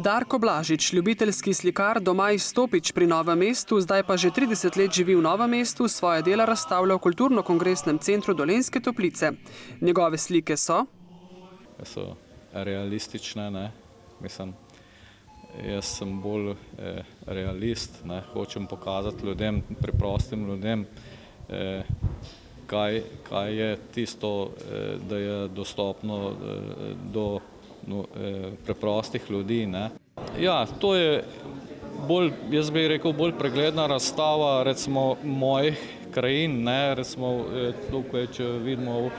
Darko Blažič, ljubiteljski slikar, doma iz Stopič pri Novem mestu, zdaj pa že 30 let živi v Novem mestu, svoje dela razstavlja v Kulturno-kongresnem centru Dolenjske Toplice. Njegove slike so? So realistične, ne. Mislim, jaz sem bolj realist, ne. Hočem pokazati ljudem, preprostim ljudem, kaj je tisto, da je dostopno do preprostih ljudi, ne. Ja, to je bolj, jaz bi rekel, bolj pregledna razstava, recimo, mojih krajin, ne, recimo, tukaj, če vidimo,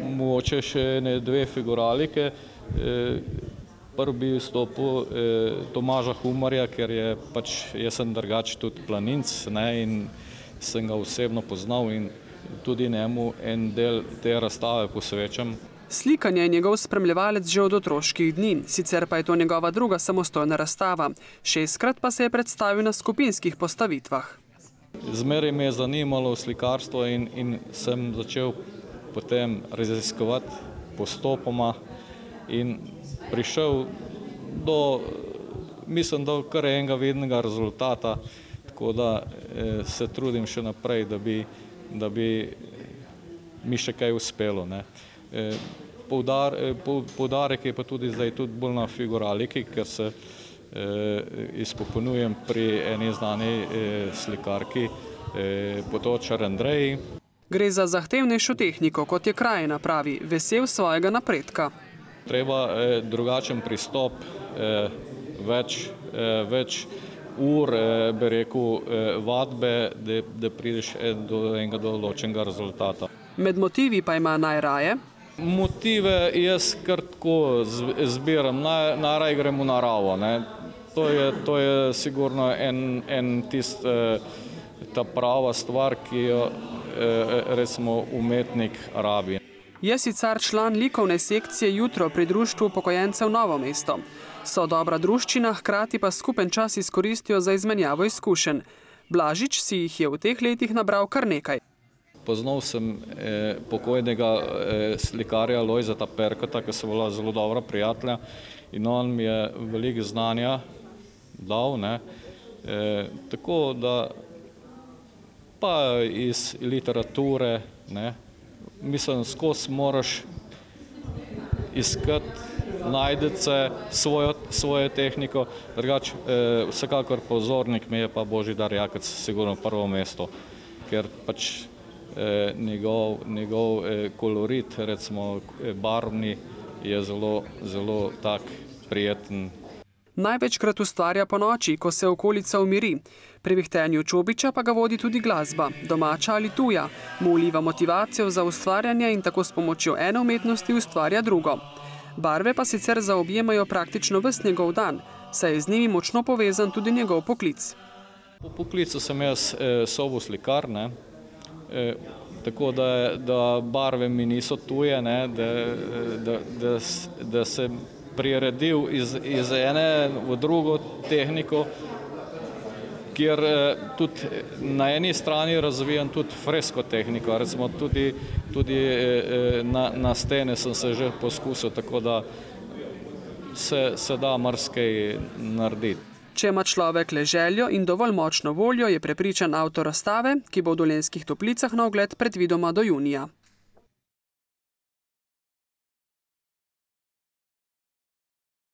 mogoče še ene dve figuralike. Prvi bi izstopil Tomaža Humarja, ker je pač, jaz sem drugače tudi planinec, ne, in sem ga osebno poznal in tudi njemu en del te razstave posvečam. Slikanje je njegov spremljevalec že od otroških dni, sicer pa je to njegova druga samostojna razstava. 6-krat pa se je predstavil na skupinskih postavitvah. Zmeraj me je zanimalo slikarstvo in sem začel potem raziskovati postopoma in prišel do, mislim, do kar enega vidnega rezultata, tako da se trudim še naprej, da bi mi še kaj uspelo, ne. Poudarek je pa tudi zdaj tudi bolj na figuraliki, ker se izpopolnjujem pri eni znani slikarki Potočar Andreji. Gre za zahtevnejšo tehniko, kot je Krajina, pravi, vesel svojega napredka. Treba drugačen pristop, več ur, bi rekel, vadbe, da prideš do enega določenega rezultata. Med motivi pa ima najraje? Motive jaz kar tako zbiram, najraje grem v naravo, ne. To je sigurno ta prava stvar, ki jo recimo umetnik rabi. Je sicer član likovne sekcije Jutro pri Društvu upokojencev Novo mesto. So dobra druščina, hkrati pa skupen čas izkoristijo za izmenjavo izkušenj. Blažič si jih je v teh letih nabral kar nekaj. Poznal sem pokojnega slikarja Lojzeta Perkota, ki so bila zelo dobra prijatelja in on mi je veliko znanja dal, ne. Tako da pa iz literature, ne. Mislim, skozi moraš iskati, najti svojo tehniko, drugače vsekakor pozornik mi je pa Božidar Jakec sigurno prvo mesto, ker pač njegov kolorit, recimo barvni, je zelo tak prijeten. Največkrat ustvarja ponoči, ko se okolica umiri. Pri vihtenju čobiča pa ga vodi tudi glasba, domača ali tuja. Mu vliva motivacijo za ustvarjanje in tako s pomočjo ene umetnosti ustvarja drugo. Barve pa sicer zaobjemajo praktično ves njegov dan, saj je z njimi močno povezan tudi njegov poklic. Po poklicu sem jaz soboslikar, ne. Tako da barve mi niso tuje, ne, da se priredil iz ene v drugo tehniko, kjer tudi na eni strani razvijam tudi fresko tehniko, recimo tudi na stene sem se že poskusil, tako da se da marsikaj narediti. Če ima človek le željo in dovolj močno voljo, je prepričan avtor razstave, ki bo v Dolenjskih Toplicah na ogled predvidoma do junija.